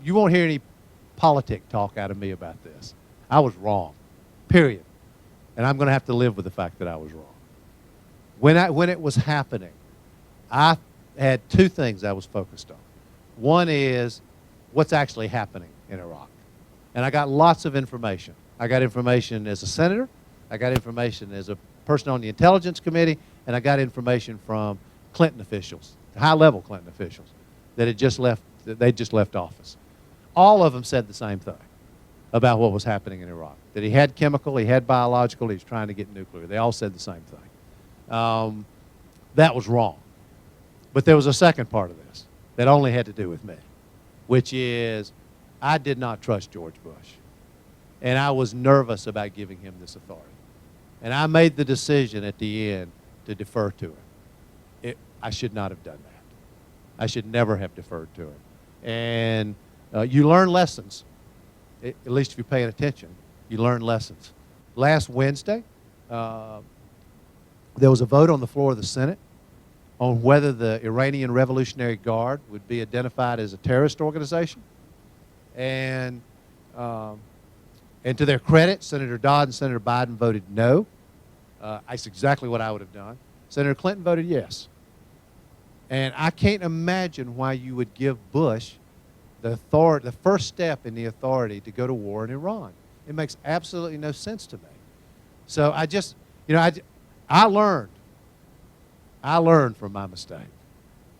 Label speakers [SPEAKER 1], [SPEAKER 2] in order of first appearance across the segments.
[SPEAKER 1] you won't hear any politic talk out of me about this. I was wrong, period. And I'm going to have to live with the fact that I was wrong. When it was happening, I had two things I was focused on. One is what's actually happening in Iraq. And I got lots of information. I got information as a senator. I got information as a person on the Intelligence Committee. And I got information from Clinton officials, high-level Clinton officials, that had just left, they just left office. All of them said the same thing about what was happening in Iraq, that he had chemical, he had biological, he was trying to get nuclear. They all said the same thing. That was wrong. But there was a second part of this that only had to do with me, which is I did not trust George Bush. And I was nervous about giving him this authority. And I made the decision at the end to defer to him. I should not have done that. I should never have deferred to him. And you learn lessons, at least if you're paying attention. You learn lessons. Last Wednesday, there was a vote on the floor of the Senate on whether the Iranian Revolutionary Guard would be identified as a terrorist organization. And to their credit, Senator Dodd and Senator Biden voted no. That's exactly what I would have done. Senator Clinton voted yes. And I can't imagine why you would give Bush the first step in the authority to go to war in Iran. It makes absolutely no sense to me. So I just, I learned. I learned from my mistake.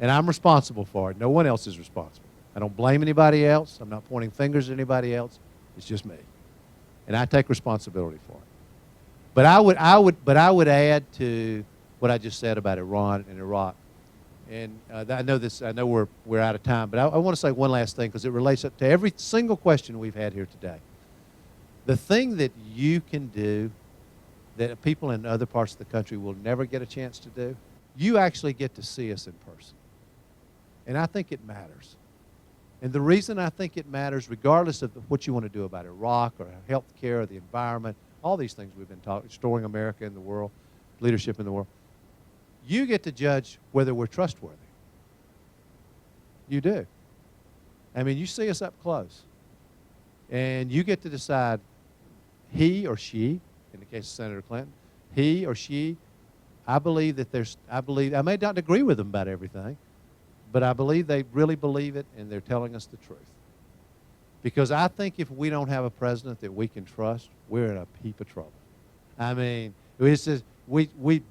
[SPEAKER 1] And I'm responsible for it. No one else is responsible. I don't blame anybody else. I'm not pointing fingers at anybody else. It's just me. And I take responsibility for it. But I would add to what I just said about Iran and Iraq. And I know we're out of time, but I want to say one last thing because it relates to every single question we've had here today. The thing that you can do that people in other parts of the country will never get a chance to do, you actually get to see us in person. And I think it matters. And the reason I think it matters, regardless of what you want to do about Iraq or health care or the environment, all these things we've been talking, restoring America in the world, leadership in the world, you get to judge whether we're trustworthy. You do. I mean, you see us up close. And you get to decide he or she, in the case of Senator Clinton, he or she, I believe I may not agree with them about everything, but I believe they really believe it and they're telling us the truth. Because I think if we don't have a president that we can trust, we're in a heap of trouble. I mean, it's just,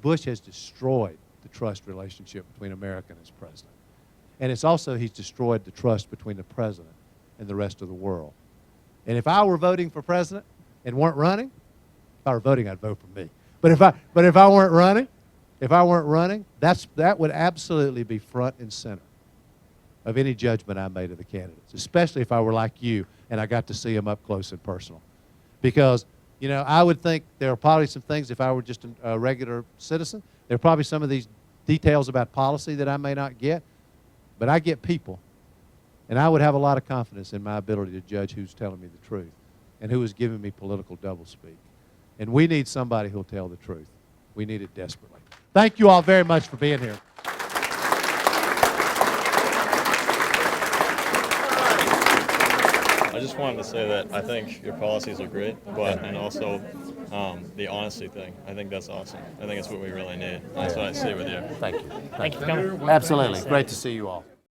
[SPEAKER 1] Bush has destroyed the trust relationship between America and his president. And it's also, he's destroyed the trust between the president and the rest of the world. And if I were voting for president and weren't running, if I were voting, I'd vote for me. But if I weren't running, that would absolutely be front and center of any judgment I made of the candidates, especially if I were like you and I got to see them up close and personal. Because, I would think there are probably some things, if I were just a regular citizen, there are probably some of these details about policy that I may not get, but I get people. And I would have a lot of confidence in my ability to judge who's telling me the truth and who is giving me political doublespeak. And we need somebody who'll tell the truth. We need it desperately. Thank you all very much for being here.
[SPEAKER 2] I just wanted to say that I think your policies are great, and also the honesty thing. I think that's awesome. I think it's what we really need. That's what I see with you.
[SPEAKER 1] Thank you.
[SPEAKER 3] Thank you for coming.
[SPEAKER 1] Absolutely. Great to see you all.